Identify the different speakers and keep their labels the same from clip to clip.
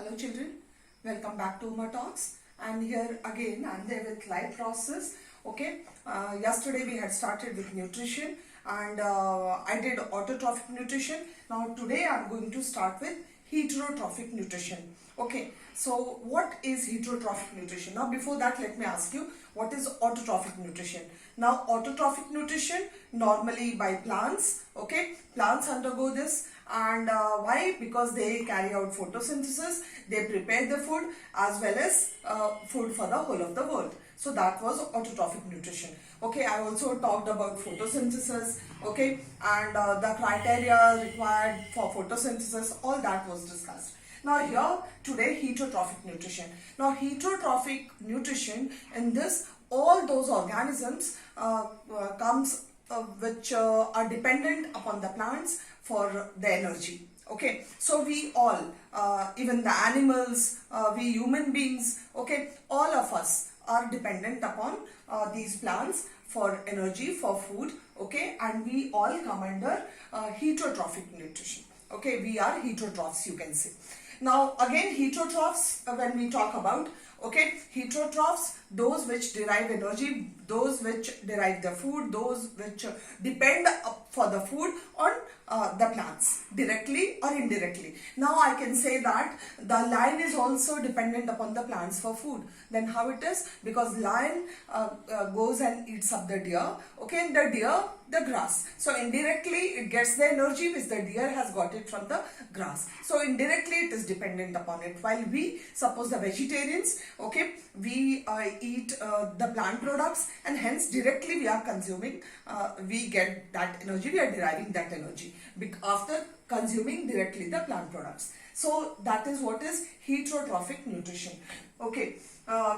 Speaker 1: Hello children, welcome back to Uma Talks. And here again I'm there with life process. Okay, yesterday we had started with nutrition and I did autotrophic nutrition. Now today I'm going to start with heterotrophic nutrition. Okay, so what is heterotrophic nutrition? Now before that let me ask you, what is autotrophic nutrition? Now autotrophic nutrition normally by plants. Okay, plants undergo this. And why? Because they carry out photosynthesis, they prepare the food as well as food for the whole of the world. So that was autotrophic nutrition. Okay, I also talked about photosynthesis, okay, and the criteria required for photosynthesis, all that was discussed. Now here today heterotrophic nutrition. Now heterotrophic nutrition, in this all those organisms comes which are dependent upon the plants for the energy. Okay, so we all, even the animals, we human beings, okay, all of us are dependent upon these plants for energy, for food, okay, and we all come under heterotrophic nutrition. Okay, we are heterotrophs, you can say. Now again, heterotrophs, when we talk about, okay, heterotrophs, those which derive energy, those which derive the food, those which depend for the food on the plants, directly or indirectly. Now I can say that the lion is also dependent upon the plants for food. Then how it is? Because lion goes and eats up the deer, okay, and the deer the grass. So indirectly it gets the energy which the deer has got it from the grass. So indirectly it is dependent upon it. While we, suppose the vegetarians, okay, we eat the plant products, and hence directly we are consuming, we get that energy, we are deriving that energy after consuming directly the plant products. So that is what is heterotrophic nutrition. Okay,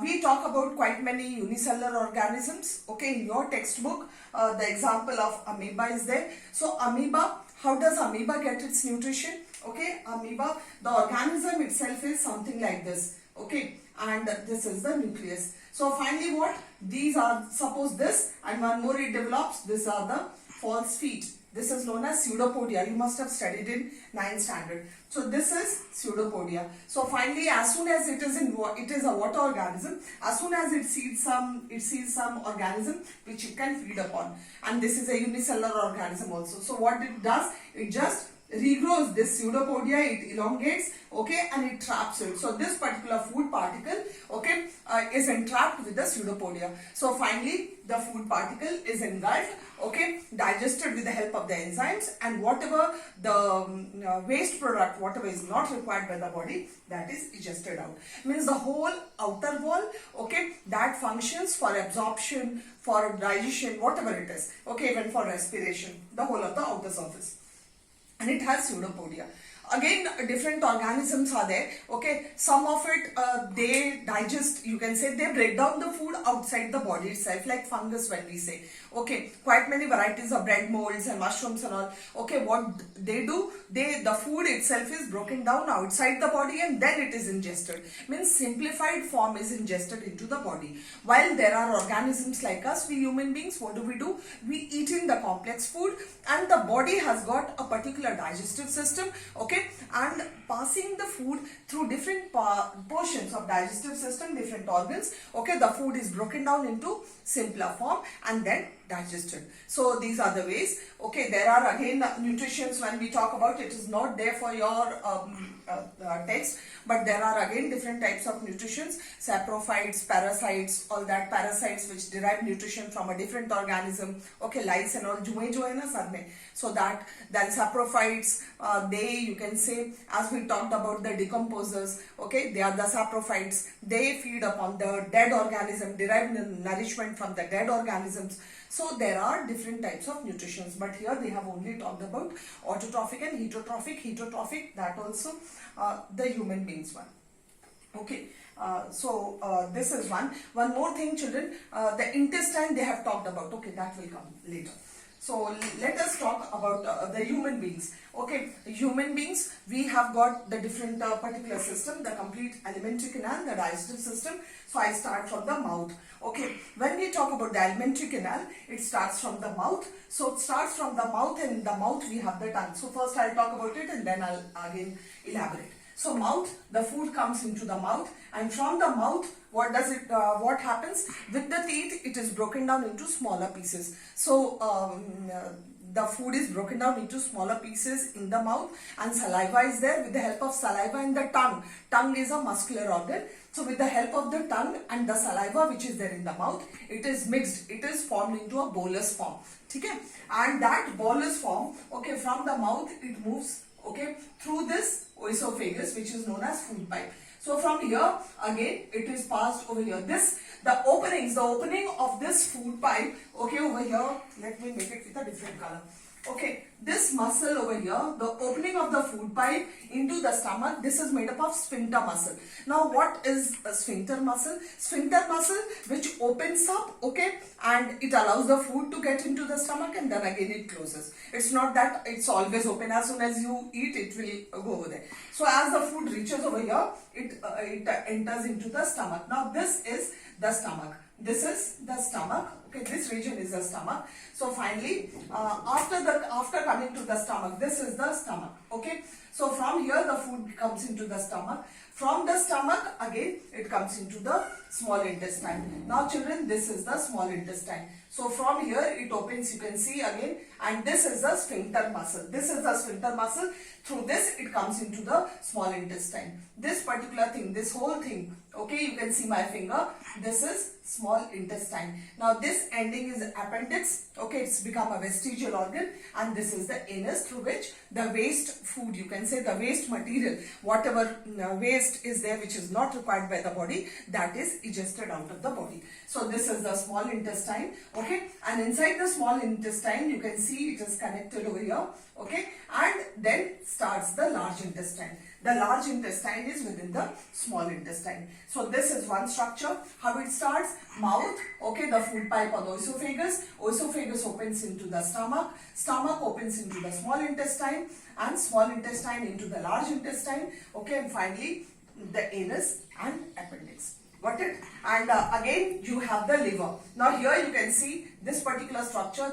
Speaker 1: we talk about quite many unicellular organisms. Okay, in your textbook the example of amoeba is there. So amoeba, how does amoeba get its nutrition? Okay, amoeba, the organism itself is something like this. Okay, and this is the nucleus. So finally what? These are, suppose this, and one more it develops, these are the false feet. This is known as pseudopodia. You must have studied in 9th standard. So this is pseudopodia. So finally, as soon as it is a water organism, as soon as it sees some organism which it can feed upon. And this is a unicellular organism also. So what it does, it just regrows this pseudopodia, it elongates, okay, and it traps it. So this particular food particle, okay, is entrapped with the pseudopodia. So finally the food particle is engulfed, okay, digested with the help of the enzymes, and whatever the waste product, whatever is not required by the body, that is digested out. Means the whole outer wall, okay, that functions for absorption, for digestion, whatever it is, okay, even for respiration, the whole of the outer surface. And it has pseudopodia. Again, different organisms are there. Okay, some of it they digest, you can say, they break down the food outside the body itself, like fungus when we say. Okay, quite many varieties of bread molds and mushrooms and all. Okay, what they do, the food itself is broken down outside the body and then it is ingested. Means simplified form is ingested into the body. While there are organisms like us, we human beings, what do? We eat in the complex food, and the body has got a particular digestive system, okay, and passing the food through different portions of digestive system, different organs, okay, the food is broken down into simpler form and then digested. So these are the ways. Okay, there are again nutritions when we talk about, it is not there for your text, but there are again different types of nutritions, saprophytes, parasites, all that, parasites which derive nutrition from a different organism, okay, lice and all, so that, then saprophytes, they, you can say, as we talked about the decomposers, okay, they are the saprophytes, they feed upon the dead organism, derive nourishment from the dead organisms. So there are different types of nutritions, but here we have only talked about autotrophic and heterotrophic. Heterotrophic, that also the human beings one. Okay, so this is one. One more thing, children, the intestine they have talked about. Okay, that will come later. So let us talk about the human beings. Okay, human beings, we have got the different particular system, the complete alimentary canal, the digestive system. So I start from the mouth. Okay, when we talk about the alimentary canal, it starts from the mouth. So it starts from the mouth, and in the mouth we have the tongue. So first I'll talk about it and then I'll again elaborate. So mouth, the food comes into the mouth, and from the mouth, what happens with the teeth? It is broken down into smaller pieces. So the food is broken down into smaller pieces in the mouth, and saliva is there. With the help of saliva and the tongue is a muscular organ. So with the help of the tongue and the saliva which is there in the mouth, it is mixed, it is formed into a bolus form. Okay? And that bolus form, okay, from the mouth it moves, okay, through this esophagus, which is known as food pipe. So from here again it is passed over here. The opening of this food pipe, okay, over here, let me make it with a different color. Okay, this muscle over here, the opening of the food pipe into the stomach, this is made up of sphincter muscle. Now what is a sphincter muscle? Sphincter muscle which opens up, okay, and it allows the food to get into the stomach, and then again it closes. It's not that it's always open. As soon as you eat, it will go over there. So as the food reaches over here, it enters into the stomach. Now this is the stomach. This is the stomach. Okay, this region is the stomach. So finally, after coming to the stomach, this is the stomach. Okay, so from here the food comes into the stomach. From the stomach again it comes into the small intestine. Now children, this is the small intestine. So from here it opens, you can see again, and this is the sphincter muscle. This is the sphincter muscle. Through this it comes into the small intestine. This particular thing, this whole thing, okay, you can see my finger, this is small intestine. Now this ending is appendix, okay, it's become a vestigial organ, and this is the anus through which the waste food, you can say the waste material, whatever waste is there which is not required by the body, that is egested out of the body. So this is the small intestine, okay, and inside the small intestine you can see it is connected over here, okay, and then starts the large intestine. The large intestine is within the small intestine. So this is one structure. How it starts? Mouth, okay, the food pipe or the esophagus. Esophagus opens into the stomach. Stomach opens into the small intestine, and small intestine into the large intestine. Okay, and finally the anus and appendix. Got it? And again you have the liver. Now here you can see this particular structure.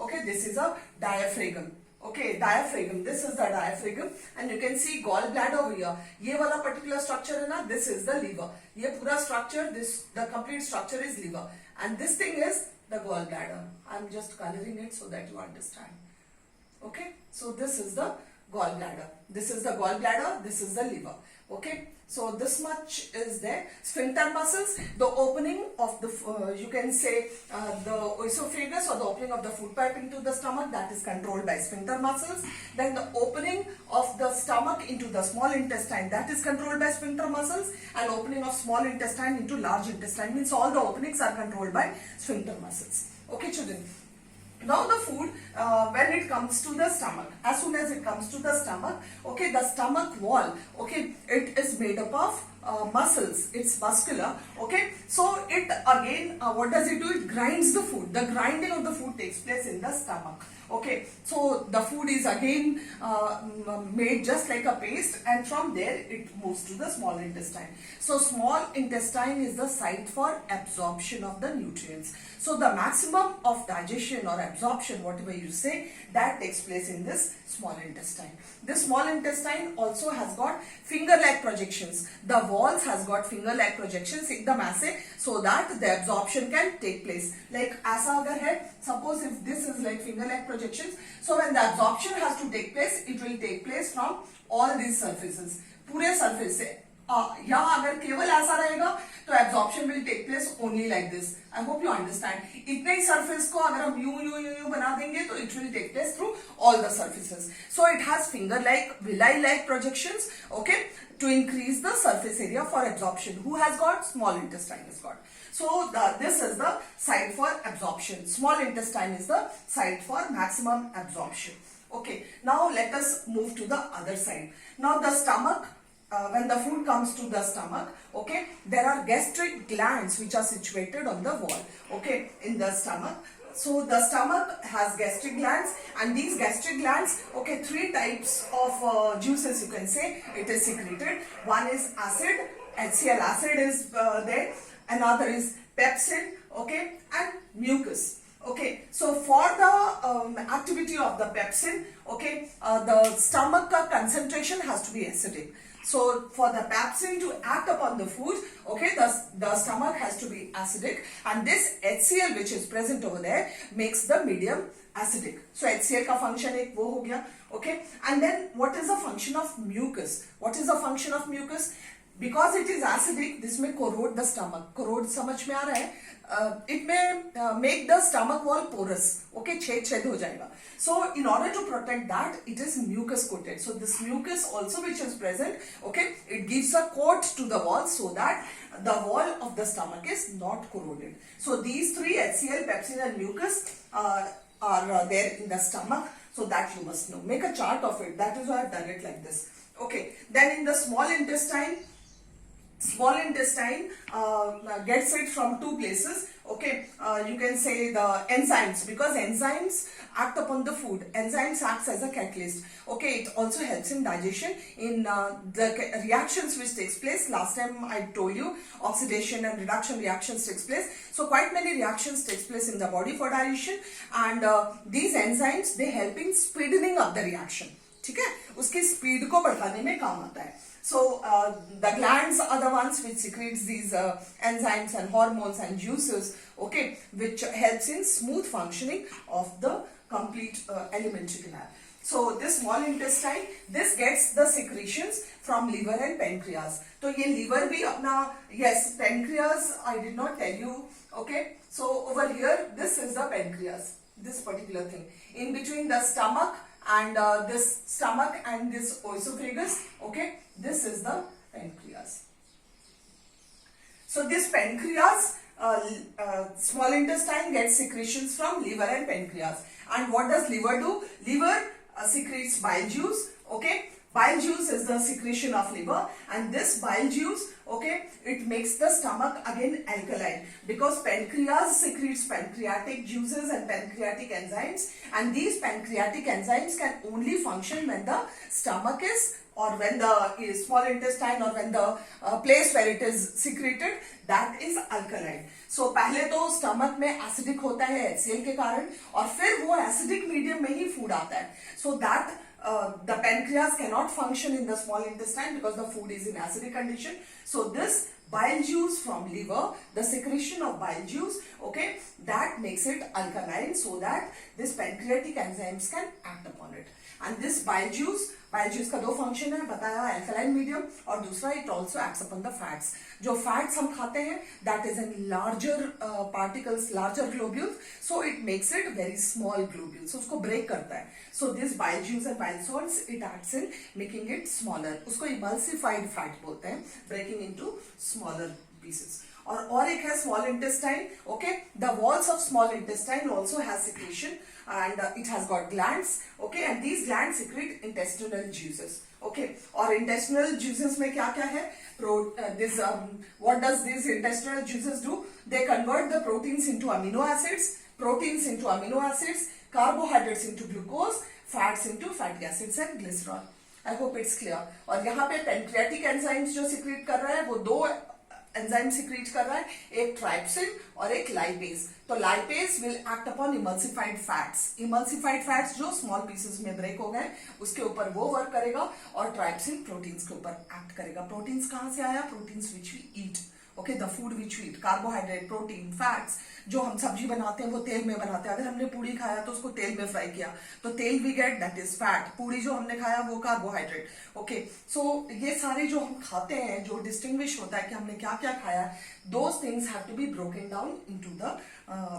Speaker 1: Okay, this is a diaphragm. Okay, diaphragm. This is the diaphragm, and you can see gallbladder over here. ये वाला particular structure है ना, this is the liver. ये पूरा structure, the complete structure is liver, and this thing is the gallbladder. I'm just coloring it so that you understand. Okay, so this is the gallbladder. This is the gallbladder. This is the liver. Okay, so this much is there. Sphincter muscles, the opening of the, you can say the esophagus or the opening of the food pipe into the stomach, that is controlled by sphincter muscles. Then the opening of the stomach into the small intestine, that is controlled by sphincter muscles. And opening of small intestine into large intestine, means all the openings are controlled by sphincter muscles. Okay children. Now the food, when it comes to the stomach, as soon as it comes to the stomach, okay, the stomach wall, okay, it is made up of muscles, it's muscular, okay. So it again, what does it do? It grinds the food. The grinding of the food takes place in the stomach. Okay, so the food is again made just like a paste, and from there it moves to the small intestine. So small intestine is the site for absorption of the nutrients. So the maximum of digestion or absorption, whatever you say, that takes place in this small intestine. This small intestine also has got finger-like projections. The walls has got finger-like projections, ekdam aise, so that the absorption can take place. Like aisa agar hai, suppose if this is like finger-like projections, so when the absorption has to take place, it will take place from all these surfaces. पूरे surface से. यहाँ अगर केवल ऐसा रहेगा तो absorption will take place only like this. I hope you understand. इतने ही surface को अगर हम यूं बना देंगे तो it will take place through all the surfaces. So it has finger-like, villi-like projections, okay, to increase the surface area for absorption. Who has got? Small intestine has got. So this is the site for absorption. Small intestine is the site for maximum absorption. Okay, now let us move to the other side. Now the stomach. When the food comes to the stomach, okay, there are gastric glands which are situated on the wall, okay, in the stomach. So the stomach has gastric glands, and these gastric glands, okay, three types of juices you can say it is secreted. One is acid, HCl acid is there. Another is pepsin, okay, and mucus. Okay, so for the activity of the pepsin, okay, the stomach ka concentration has to be acidic. So for the pepsin to act upon the food, okay, the stomach has to be acidic, and this HCl which is present over there makes the medium acidic. So HCl का function एक वो हो गया, okay, and then what is the function of mucus? What is the function of mucus? Because it is acidic, this may corrode the stomach. Corrode समझ में आ रहा है? It may make the stomach wall porous. Okay, छेद हो जाएगा. So in order to protect that, it is mucus coated. So this mucus also which is present, okay, it gives a coat to the wall so that the wall of the stomach is not corroded. So these three, HCl, pepsin and mucus, are there in the stomach. So that you must know. Make a chart of it. That is why I've done it like this. Okay. Then in the small intestine gets it from two places. Okay, you can say the enzymes, because enzymes act upon the food. Enzymes acts as a catalyst. Okay, it also helps in digestion, in the reactions which takes place. Last time I told you oxidation and reduction reactions takes place. So quite many reactions takes place in the body for digestion, and these enzymes, they help in speeding up the reaction. ठीक है, उसकी speed को बढ़ाने में काम आता है. So the glands are the ones which secretes these enzymes and hormones and juices, okay, which helps in smooth functioning of the complete alimentary canal. So this small intestine, this gets the secretions from liver and pancreas. तो ये liver भी अपना, yes, pancreas I did not tell you, okay. So over here, this is the pancreas, this particular thing. In between the stomach and this stomach and this esophagus, okay, this is the pancreas. So this pancreas, small intestine gets secretions from liver and pancreas. And what does liver do? Liver secretes bile juice, okay. Bile juice is the secretion of liver, and this bile juice, okay, it makes the stomach again alkaline, because pancreas secretes pancreatic juices and pancreatic enzymes, and these pancreatic enzymes can only function when the stomach is, or when the small intestine, or when the place where it is secreted, that is alkaline. So पहले तो stomach में acidic होता है HCl के कारण, और फिर वो acidic medium में ही food आता है. So that the pancreas cannot function in the small intestine because the food is in acidic condition. So this bile juice from liver, the secretion of bile juice, okay, that makes it alkaline so that this pancreatic enzymes can act upon it. And this bile juice का दो function है बताया, alkaline medium, और दूसरा it also acts upon the fats. जो fats हम खाते हैं that is in larger particles, larger globules, so it makes it very small globules, उसको ब्रेक करता है. So this bile juice and bile salts, it acts in making it smaller. उसको emulsified fat बोलते हैं, breaking into smaller pieces. और एक है small intestine, okay. The walls of small intestine also has secretion, and it has got glands, okay, and these glands secrete intestinal juices, okay. और intestinal juices में क्या क्या है? What does these intestinal juices do? They convert the proteins into amino acids, carbohydrates into glucose, fats into fatty acids and glycerol. I hope it's clear. और यहाँ पे pancreatic enzymes जो secrete कर रहा है वो दो एंजाइम सिक्रीट कर रहा है, एक ट्राइप्सिन और एक लाइपेज. तो lipase will act upon emulsified fats जो स्मॉल पीसेस में ब्रेक हो गए, उसके ऊपर वो वर्क करेगा, और ट्राइप्सिन प्रोटीन्स के ऊपर एक्ट करेगा. प्रोटीन्स कहां से आया? Proteins which we eat, okay, the food which we eat. Carbohydrate, protein, fats. जो हम सब्जी बनाते हैं वो तेल में बनाते हैं. अगर हमने पूड़ी खाया तो उसको तेल में फ्राई किया तो तेल we get, that is fat. Puri जो हमने खाया वो कार्बोहाइड्रेट, ओके. सो ये सारे जो हम खाते हैं, जो डिस्टिंग्विश होता है कि हमने क्या क्या खाया, those things have to be broken down into the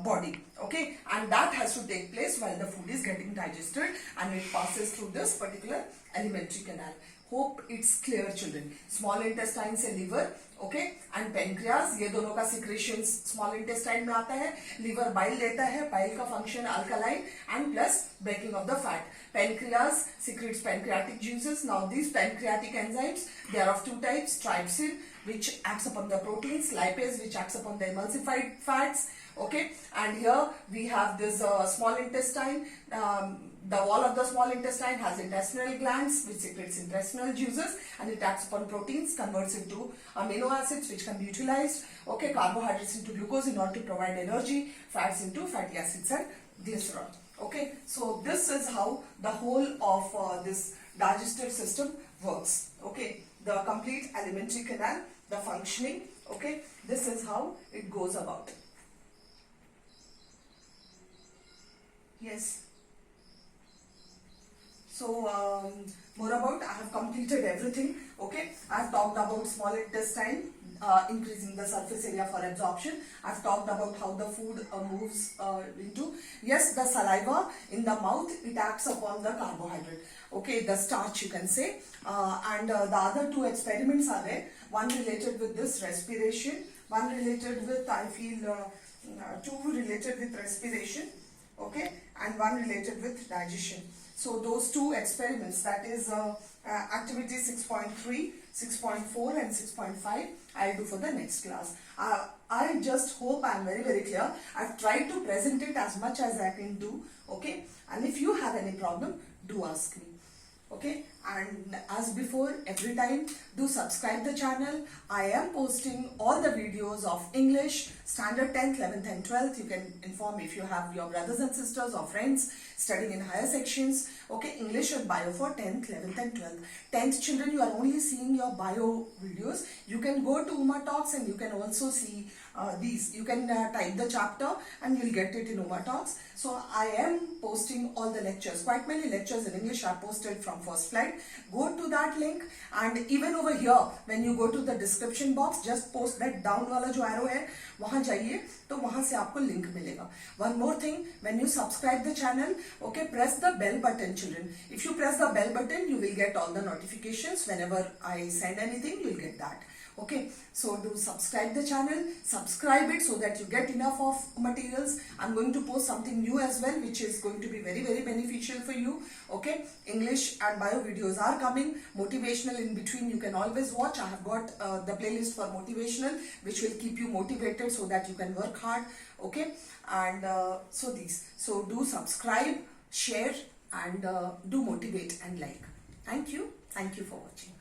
Speaker 1: body, okay, and that has to take place while the food is getting digested and it passes through this particular alimentary canal. Hope it's clear, children. Small intestine से liver, okay, and pancreas, ये दोनों का secretions small intestine में आता है. liver bile लेता है, bile का function alkaline and plus breaking of the fat. Pancreas secretes pancreatic juices. Now these pancreatic enzymes, they are of two types: trypsin, which acts upon the proteins, lipase, which acts upon the emulsified fats, okay. And here we have this small intestine, The wall of the small intestine has intestinal glands which secretes intestinal juices, and it acts upon proteins, converts into amino acids which can be utilized, okay, carbohydrates into glucose in order to provide energy, fats into fatty acids and glycerol. Okay, so this is how the whole of this digestive system works. Okay, the complete alimentary canal, the functioning, okay, this is how it goes about. Yes. So, more about, I have completed everything. Okay, I have talked about small intestine, increasing the surface area for absorption. I have talked about how the food moves into. Yes, the saliva in the mouth, it acts upon the carbohydrate. Okay, the starch you can say. And the other two experiments are there. One related with this respiration, one related with, I feel, two related with respiration. Okay, and one related with digestion. So those two experiments, that is activity 6.3, 6.4 and 6.5, I'll do for the next class. I just hope I'm very clear. I've tried to present it as much as I can do. Okay, and if you have any problem, do ask me. Okay, and as before, every time, do subscribe the channel. I am posting all the videos of English, Standard 10th, 11th and 12th. You can inform if you have your brothers and sisters or friends studying in higher sections. Okay, English and Bio for 10th, 11th and 12th. 10th children, you are only seeing your Bio videos. You can go to Uma Talks and you can also see these. You can type the chapter and you'll get it in Uma Talks. So I am posting all the lectures. Quite many lectures in English are posted from First Flight. Go to that link, and even over here, when you go to the description box, just post that down wala jo arrow hai, wahan jaiye, to wahan se aapko link milega. One more thing, when you subscribe the channel, okay, press the bell button, children. If you press the bell button, you will get all the notifications. Whenever I send anything, you will get that. Okay, so do subscribe the channel, subscribe it so that you get enough of materials. I'm going to post something new as well, which is going to be very beneficial for you. Okay, English and Bio videos are coming. Motivational in between you can always watch. I have got the playlist for motivational, which will keep you motivated so that you can work hard. Okay, and so do subscribe, share, and do motivate and like. Thank you for watching.